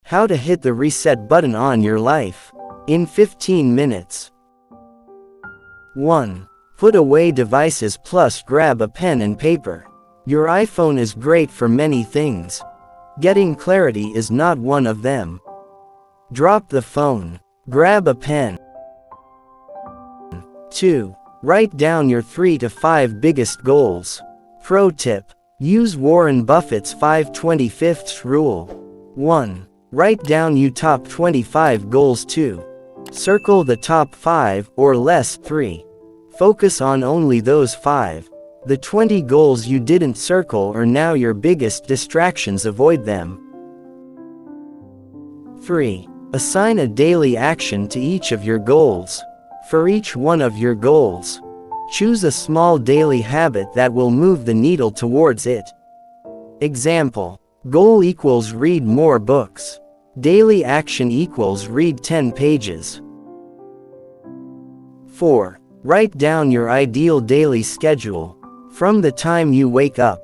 How to hit the reset button on your life in 15 minutes. 1. Put away devices plus grab a pen and paper. Your iPhone is great for many things. Getting clarity is not one of them. Drop the phone. Grab a pen. 2. Write down your 3 to 5 biggest goals. Pro tip. Use Warren Buffett's 5/25 rule. 1. Write down your top 25 goals. 2. Circle the top 5, or less 3. Focus on only those 5. The 20 goals you didn't circle are now your biggest distractions. Avoid them. 3. Assign a daily action to each of your goals. For each one of your goals, choose a small daily habit that will move the needle towards it. Example. Goal equals read more books. Daily action equals read 10 pages. 4. Write down your ideal daily schedule. From the time you wake up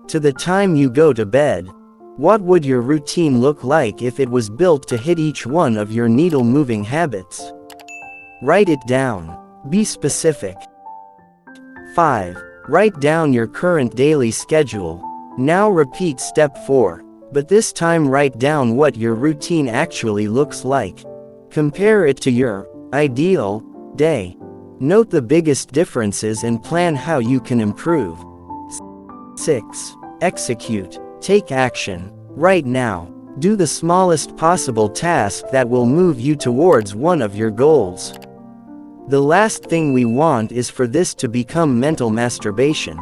to the time you go to bed. What would your routine look like if it was built to hit each one of your needle-moving habits? Write it down. Be specific. 5. Write down your current daily schedule. Now repeat step 4, but this time write down what your routine actually looks like. Compare it to your ideal day. Note the biggest differences and plan how you can improve. 6. Execute. Take action. Right now. Do the smallest possible task that will move you towards one of your goals. The last thing we want is for this to become mental masturbation.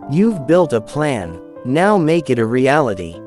You've built a plan. Now make it a reality.